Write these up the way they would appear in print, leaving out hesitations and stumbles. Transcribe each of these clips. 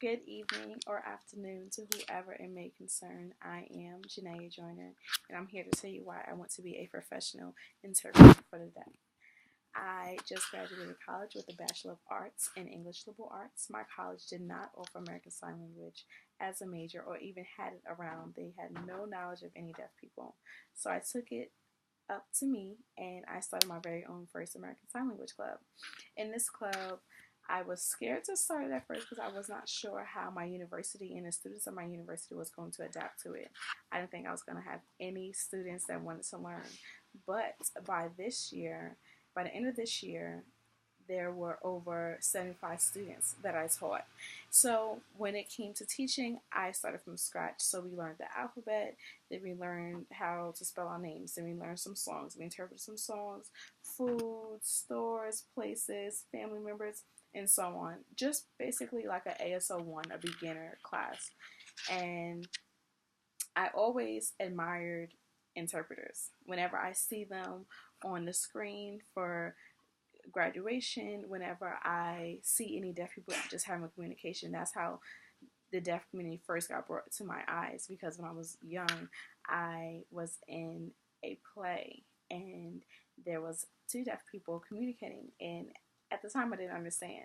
Good evening or afternoon to whoever it may concern. I am Janae Joyner, and I'm here to tell you why I want to be a professional interpreter for the deaf. I just graduated college with a Bachelor of Arts in English Liberal Arts. My college did not offer American Sign Language as a major or even had it around. They had no knowledge of any deaf people. So I took it up to me and I started my very own first American Sign Language Club. In this club, I was scared to start it at first because I was not sure how my university and the students of my university was going to adapt to it. I didn't think I was going to have any students that wanted to learn. But by the end of this year, there were over 75 students that I taught. So when it came to teaching, I started from scratch. So we learned the alphabet, then we learned how to spell our names, then we learned some songs, we interpreted some songs, food, stores, places, family members, and so on. Just basically like an ASO 1, a beginner class. And I always admired interpreters. Whenever I see them on the screen for graduation, whenever I see any deaf people just having a communication, that's how the deaf community first got brought to my eyes. Because when I was young, I was in a play and there was two deaf people communicating, and at the time I didn't understand.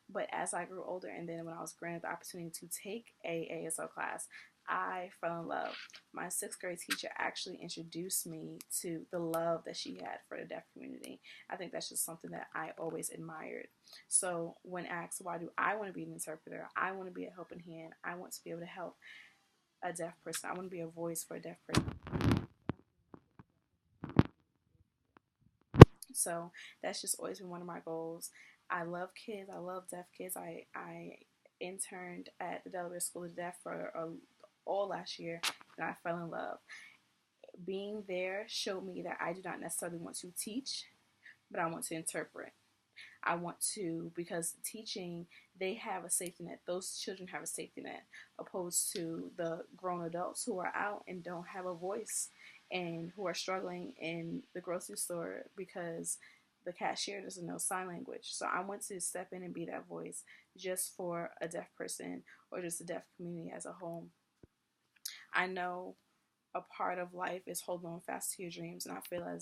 But as I grew older, and then when I was granted the opportunity to take a ASL class, I fell in love. My sixth grade teacher actually introduced me to the love that she had for the deaf community. I think that's just something that I always admired. So when asked, why do I want to be an interpreter? I want to be a helping hand. I want to be able to help a deaf person. I want to be a voice for a deaf person. So that's just always been one of my goals. I love kids. I love deaf kids. I interned at the Delaware School of Deaf for all last year, and I fell in love. Being there showed me that I do not necessarily want to teach, but I want to interpret. I want to, because teaching, they have a safety net. Those children have a safety net, opposed to the grown adults who are out and don't have a voice and who are struggling in the grocery store because the cashier doesn't know sign language. So I want to step in and be that voice just for a deaf person or just the deaf community as a whole. I know a part of life is holding on fast to your dreams, and I feel as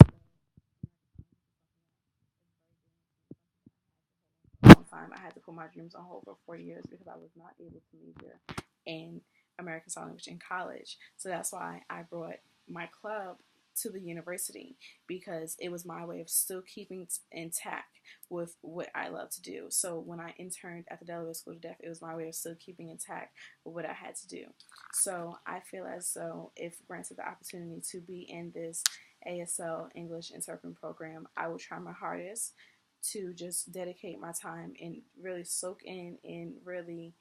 long time. I had to put my dreams on hold for 4 years because I was not able to major in American Sign Language in college. So that's why I brought my club to the university, because it was my way of still keeping intact with what I love to do. So when I interned at the Delaware School of Deaf, it was my way of still keeping intact with what I had to do. So I feel as though if granted the opportunity to be in this ASL English interpreting program, I will try my hardest to just dedicate my time and really soak in and really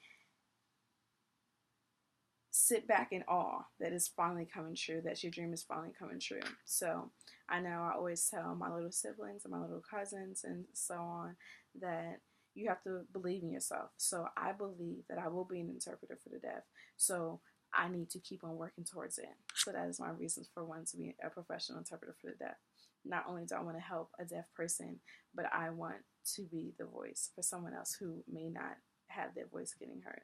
sit back in awe that it's finally coming true, that your dream is finally coming true. So I know I always tell my little siblings and my little cousins and so on that you have to believe in yourself. So I believe that I will be an interpreter for the deaf. So I need to keep on working towards it. So that is my reasons for wanting to be a professional interpreter for the deaf. Not only do I want to help a deaf person, but I want to be the voice for someone else who may not have their voice getting heard.